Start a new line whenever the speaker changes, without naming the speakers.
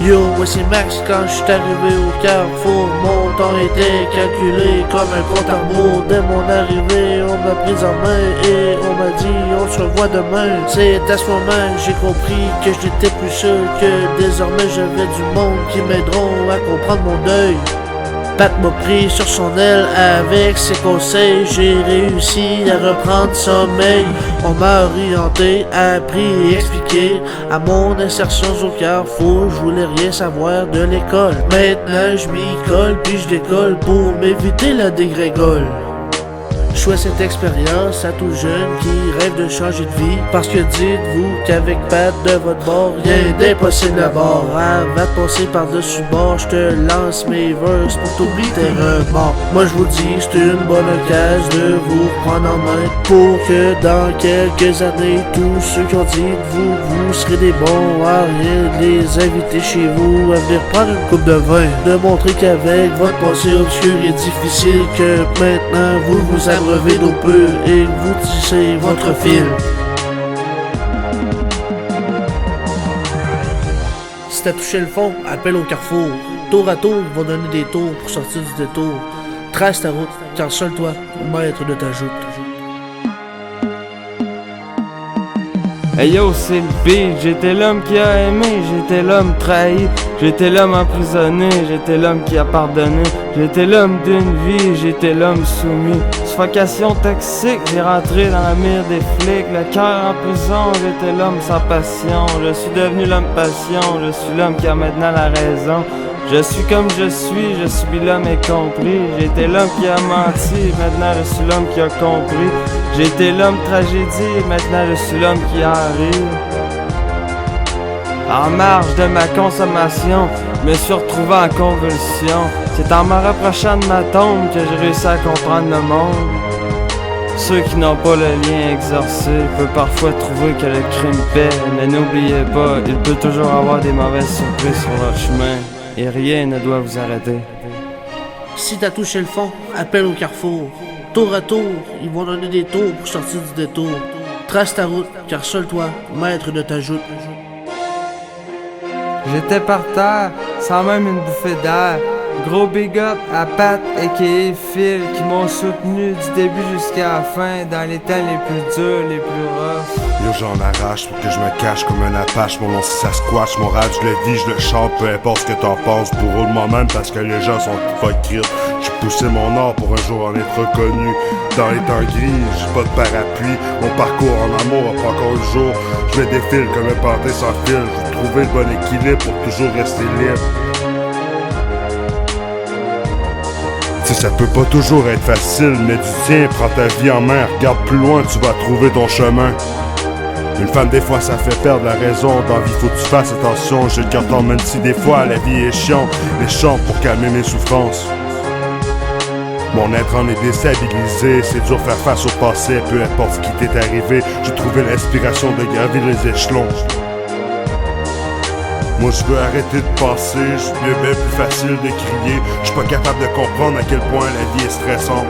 Yo, ouais c'est Max quand j'suis arrivé au carrefour. Mon temps était calculé comme un compte à rebours. Dès mon arrivée, on m'a pris en main et on m'a dit on se revoit demain. C'est à ce moment que j'ai compris que j'étais plus seul, que désormais j'avais du monde qui m'aideront à comprendre mon deuil. Pat m'a pris sur son aile avec ses conseils, j'ai réussi à reprendre sommeil. On m'a orienté, appris et expliqué à mon insertion au carrefour. Je voulais rien savoir de l'école. Maintenant je m'y colle puis je décolle pour m'éviter la dégrégole. Je souhaite cette expérience à tout jeune qui rêve de changer de vie. Parce que dites-vous qu'avec Pat de votre bord, rien d'impossible à bord. Avant de passer par-dessus bord, je te lance mes verses pour t'oublier tes remords. Moi je vous dis, c'est une bonne occasion de vous prendre en main, pour que dans quelques années, tous ceux qui ont dit de vous, vous serez des bons à rien de les inviter chez vous à venir prendre une coupe de vin. De montrer qu'avec votre passé obscur et difficile, que maintenant vous abreuvez d'eau pure et vous tissez votre fil. Si t'as touché le fond, appelle au carrefour. Tour à tour, ils vont donner des tours pour sortir du détour. Trace ta route, car seul toi, maître de ta joute.
Hey yo, c'est le beat, j'étais l'homme qui a aimé, j'étais l'homme trahi, j'étais l'homme emprisonné, j'étais l'homme qui a pardonné, j'étais l'homme d'une vie, j'étais l'homme soumis. Suffocation toxique, j'ai rentré dans la mire des flics, le cœur en prison, j'étais l'homme sans passion, je suis devenu l'homme passion, je suis l'homme qui a maintenant la raison. Je suis comme je suis l'homme incompris. J'étais l'homme qui a menti, maintenant je suis l'homme qui a compris. J'étais l'homme tragédie, maintenant je suis l'homme qui arrive. En marge de ma consommation, me suis retrouvé en convulsion. C'est en me rapprochant de ma tombe que j'ai réussi à comprendre le monde. Ceux qui n'ont pas le lien exorcé peuvent parfois trouver que le crime paie, mais n'oubliez pas, il peut toujours avoir des mauvaises surprises sur votre chemin. Et rien ne doit vous arrêter.
Si t'as touché le fond, appelle au carrefour. Tour à tour, ils vont donner des tours pour sortir du détour. Trace ta route, car seul toi, maître de ta joute.
J'étais par terre, sans même une bouffée d'air. Gros big up à Pat et Phil qui m'ont soutenu du début jusqu'à la fin dans les temps les plus durs, les plus rough.
Yo, j'en arrache pour que je me cache comme un apache. Mon nom c'est Sasquatch, mon rap je le vis, je le chante, peu importe ce que t'en penses. Pour eux de moi-même parce que les gens sont hypocrites. J'ai poussé mon art pour un jour en être reconnu. Dans les temps gris, j'ai pas de parapluie. Mon parcours en amour a pas encore le jour. Je me défile comme un pantin sans fil. Je veux trouver le bon équilibre pour toujours rester libre. Tu sais, ça peut pas toujours être facile, mais du tien, prends ta vie en main, regarde plus loin, tu vas trouver ton chemin. Une femme, des fois, ça fait perdre la raison. Dans la vie, faut que tu fasses attention. J'ai le cœur tendre, même si des fois, la vie est chiante. Les chants pour calmer mes souffrances. Mon être en est déstabilisé. C'est dur faire face au passé, peu importe ce qui t'est arrivé. J'ai trouvé l'inspiration de gravir les échelons. Moi je veux arrêter de passer, je veux bien plus facile de crier. Je suis pas capable de comprendre à quel point la vie est stressante.